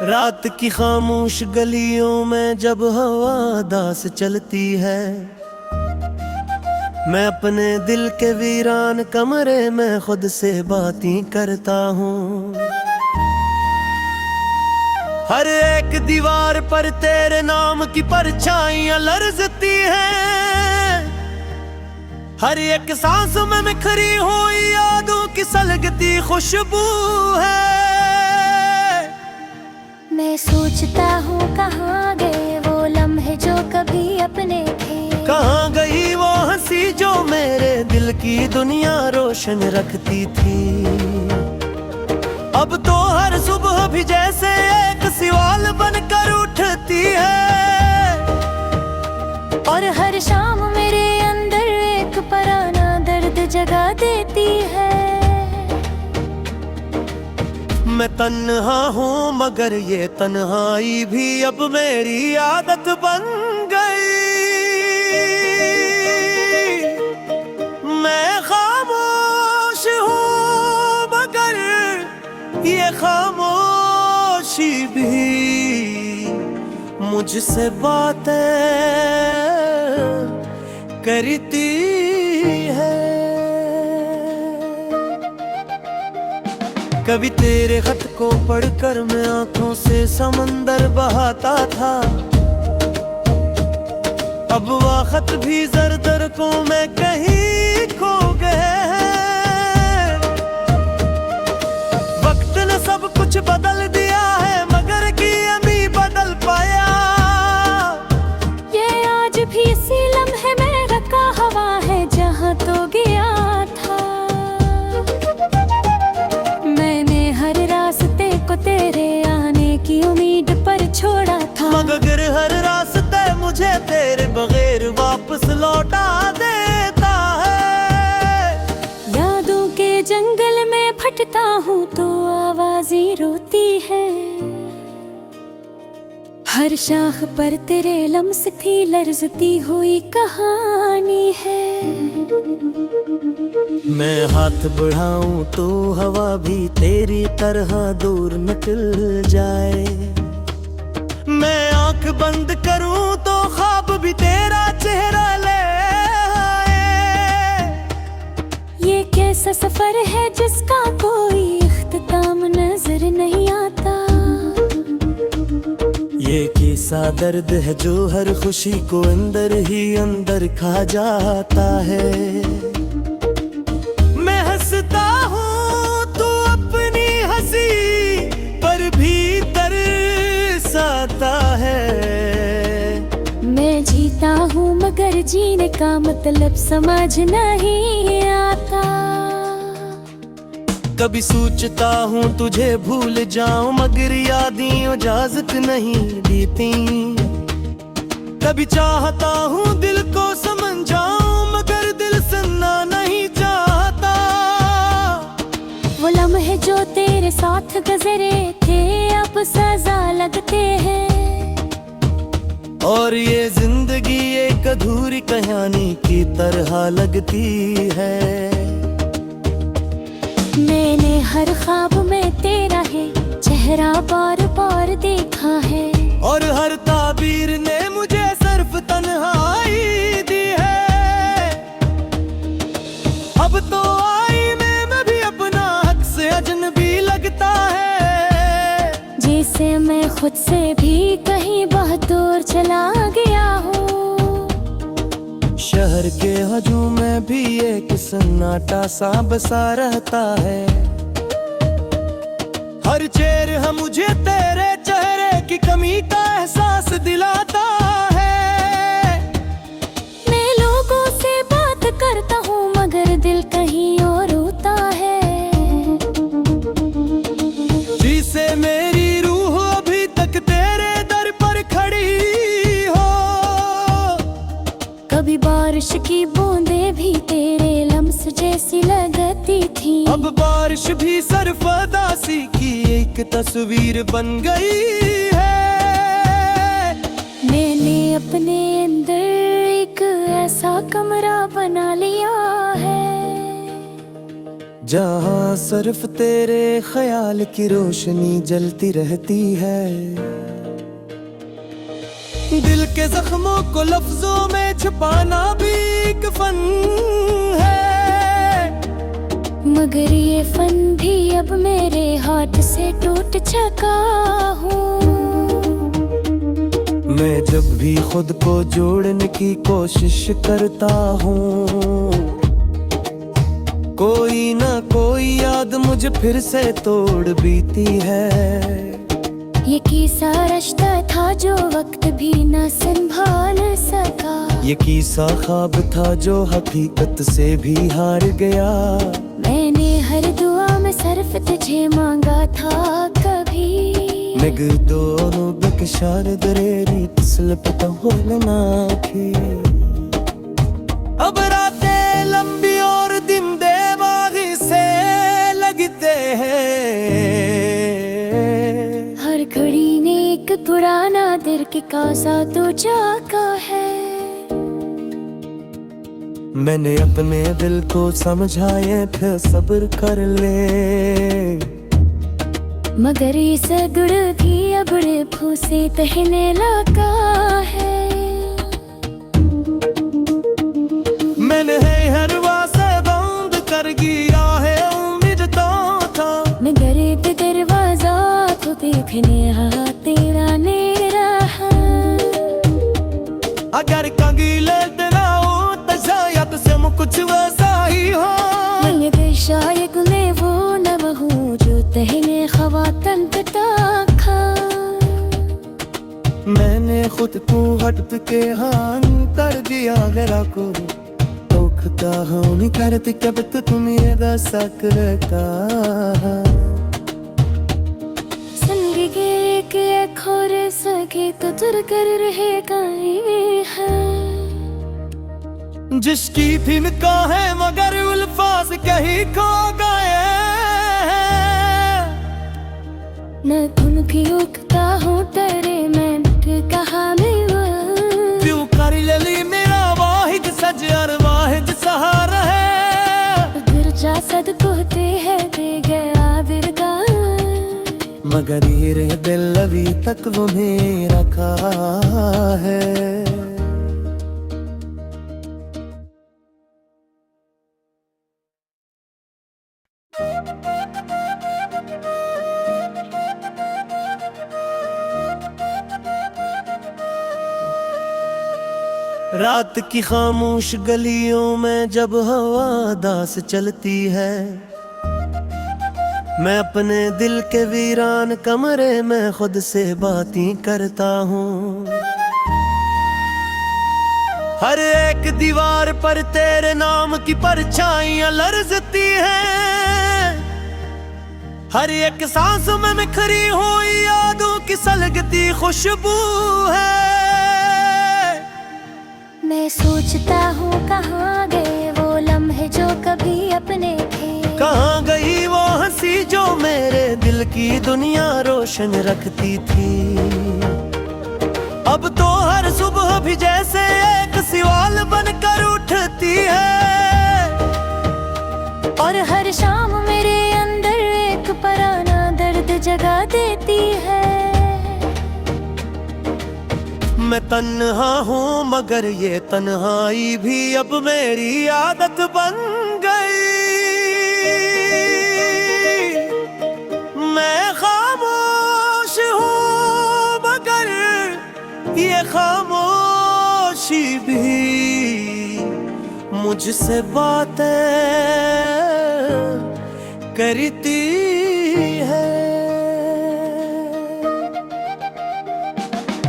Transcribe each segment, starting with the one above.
रात की खामोश गलियों में जब हवा दास चलती है, मैं अपने दिल के वीरान कमरे में खुद से बातें करता हूँ। हर एक दीवार पर तेरे नाम की परछाइयां लरजती हैं, हर एक सांस में बिखरी हुई यादों की सलगती खुशबू है। मैं सोचता हूँ कहाँ गए वो लम्हे जो कभी अपने थे, कहाँ गई वो हंसी जो मेरे दिल की दुनिया रोशन रखती थी। अब तो हर सुबह भी जैसे एक सवाल बनकर उठती है, और हर शाम मेरे अंदर एक पुराना दर्द जगा देती है। मैं तन्हा हूँ मगर ये तन्हाई भी अब मेरी आदत बन गई। मैं खामोश हूँ मगर ये खामोशी भी मुझसे बातें करती है। कभी तेरे खत को पढ़कर मैं आंखों से समंदर बहाता था, अब वह खत भी जर-जर को मैं कहीं खो गए हैं। वक्त ने सब कुछ बदल दिया है मगर की अमी बदल पाया। ये आज भी इसी लम्हे में रखा हवा है जहाँ तो गया था। मैंने हर रास्ते को तेरे आने की उम्मीद पर छोड़ा था, मगर हर रास्ते मुझे तेरे बगैर वापस लौटा देता है। यादों के जंगल में फटता हूँ तो आवाज़ें रोती है, हर शाख पर तेरे लम्स की लर्जती हुई कहानी है। मैं हाथ बढ़ाऊं तो हवा भी तेरी तरह दूर निकल जाए, मैं आंख बंद करूं तो ख्वाब भी तेरा चेहरा ले आए। ये कैसा सफर है जिसका कोई इख्तिताम नजर नहीं आता, ये कैसा दर्द है जो हर खुशी को अंदर ही अंदर खा जाता है। मैं हंसता हूँ तू अपनी हंसी पर भी तरसाता है। मैं जीता हूँ मगर जीने का मतलब समझ नहीं आता। कभी सोचता हूँ तुझे भूल जाऊं मगर यादें इजाजत नहीं देती। कभी चाहता हूँ दिल को समझाऊं मगर दिल सुनना नहीं चाहता। वो लम्हे जो तेरे साथ गुजरे थे अब सजा लगते हैं, और ये जिंदगी एक अधूरी कहानी की तरह लगती है। मैंने हर ख्वाब में तेरा है चेहरा बार बार देखा है, और हर ताबीर ने मुझे सिर्फ तन्हाई दी है। अब तो आईने में भी अपना हक से अजनबी लगता है, जिसे मैं खुद से भी कहीं बहुत दूर चला गया हूँ। शहर के हजूम में भी एक सन्नाटा सा बसा रहता है, हर चेहरा मुझे तेरे चेहरे की कमी का एहसास दिलाता है। मैं लोगों से बात करता हूँ मगर दिल कहीं और होता है, जिसे मेरी रूह अभी तक तेरे दर पर खड़ी हो। कभी बारिश की बूंदें भी तेरे लम्स जैसी लगती थी, अब बारिश भी सरफदासी की एक तस्वीर बन गई है। मैंने अपने अंदर एक ऐसा कमरा बना लिया है जहाँ सिर्फ तेरे ख्याल की रोशनी जलती रहती है। दिल के जख्मों को लफ्जों में छुपाना भी एक फन है, मगर ये फन भी अब मेरे हाथ से टूट चुका हूँ। मैं जब भी खुद को जोड़ने की कोशिश करता हूँ, कोई ना कोई याद मुझे फिर से तोड़ बीती है। ये किस्सा रिश्ता था जो वक्त भी न संभाल सका, ये किस्सा ख्वाब था जो हकीकत से भी हार गया। मैंने हर दुआ में सिर्फ तुझे मांगा था कभी, नगर दोनों बेकशार दरेरी तसल पता होना थी। अब रातें लंबी और दिन दिमागी से लगते हैं, हर घड़ी ने एक पुराना दिल के कासा तो जागा है। मैंने अपने दिल को समझाए थे सब्र कर ले, मगर इस गुड़ भी अबड़े फूसे तहने लगा है। मैंने है हर वासे बंद कर दिया है उम्मीद तो था, मगर एक दरवाजा तो देखने तेरा नेरा है। अगर कंगी लेते ना हो तो शायद से कुछ वैसा ही हो। मैंने बेशायक में वो न बहूं जो तहने खवातन पता। मैंने खुद को हट के हान कर दिया गरा को, तोखता हूँ नहीं करती कब तो तुम ये दसा करता। संग गिरे के खोर सके तो तुर कर रहेगा ये है, जिसकी थी निगाहें मगर उल्फाज कहीं खो गए। न तुम भी उगता हूँ तेरे मैं कहा मैं क्यों कर लली मेरा वाहिद सजर वाहिद सहारा है। गिर जा सद कहते हैं दे गया बिरगा, मगर ये दिल अभी तक वो मेरा कहा है। रात की खामोश गलियों में जब हवा दास चलती है, मैं अपने दिल के वीरान कमरे में खुद से बातें करता हूँ। हर एक दीवार पर तेरे नाम की परछाइयां लरजती हैं, हर एक सांस में बिखरी हुई यादों की सलगती खुशबू है। मैं सोचता हूँ कहाँ गए वो लम्हे जो कभी अपने थे, कहाँ गई वो हंसी जो मेरे दिल की दुनिया रोशन रखती थी। अब तो हर सुबह भी जैसे एक सवाल बनकर उठती है, और हर शाम मेरे अंदर एक पुराना दर्द जगा देती है। मैं तन्हा हूँ मगर ये तन्हाई भी अब मेरी आदत बन गई। मैं खामोश हूँ मगर ये खामोशी भी मुझसे बातें करती है।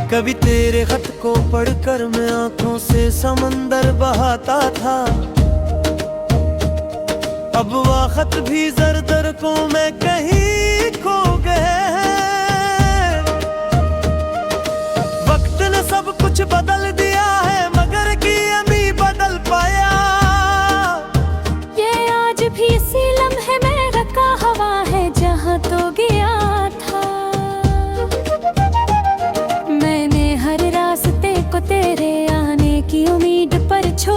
कभी तेरे खत को पढ़कर मैं आंखों से समंदर बहाता था, अब वह खत भी जर-जर को मैं कहीं खो गए हैं। वक्त ने सब कुछ बदल दिया है मगर की अभी बदल पाया। ये आज भी इसी लम्हे में रखा हवा है जहाँ तो गया था। मैंने हर रास्ते को तेरे आने की उम्मीद पर छोड़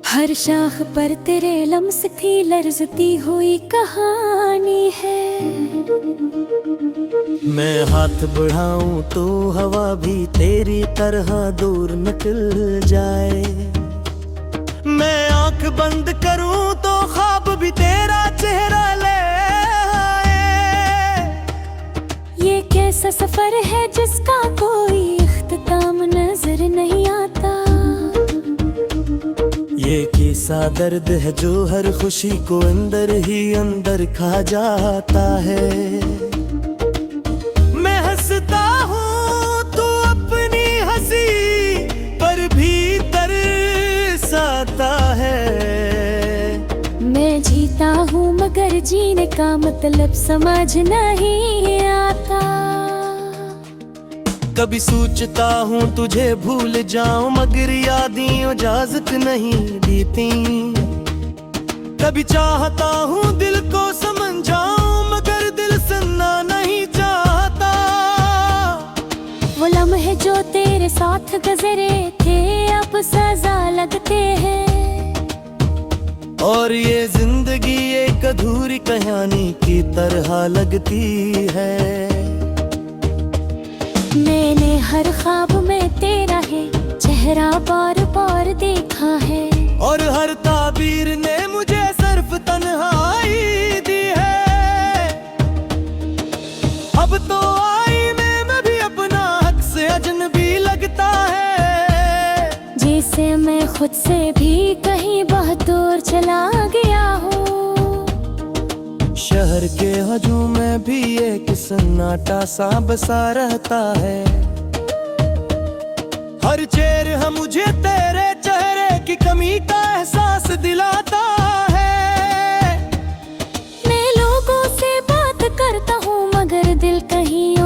हर शाख पर तेरे लम्स थी लर्जती हुई कहानी है। मैं हाथ बढ़ाऊं तो हवा भी तेरी तरह दूर निकल जाए। मैं आंख बंद करूं तो ख्वाब भी तेरा चेहरा ले आए। ये कैसा सफर है जिसका कोई इख्तिताम नजर नहीं आता। ये कैसा दर्द है जो हर खुशी को अंदर ही अंदर खा जाता है। मैं हंसता हूँ तू अपनी हंसी पर भी तरसाता है। मैं जीता हूँ मगर जीने का मतलब समझ नहीं आता। कभी सोचता हूँ तुझे भूल जाऊं मगर यादें इजाजत नहीं देती। कभी चाहता हूँ दिल को समझाऊं मगर दिल सुनना नहीं चाहता। वो लम्हे जो तेरे साथ गुजरे थे अब सजा लगते हैं। और ये जिंदगी एक अधूरी कहानी की तरह लगती है। मैंने हर ख्वाब में तेरा है चेहरा बार बार देखा है। और हर ताबीर ने मुझे सिर्फ तन्हाई दी है। अब तो आईने में भी अपना हक से अजनबी लगता है। जैसे मैं खुद से भी कहीं बहुत दूर चला गया हूँ। शहर के हजूम में भी एक सन्नाटा सा बसा रहता है। हर चेहरा मुझे तेरे चेहरे की कमी का एहसास दिलाता है। मैं लोगों से बात करता हूँ मगर दिल कहीं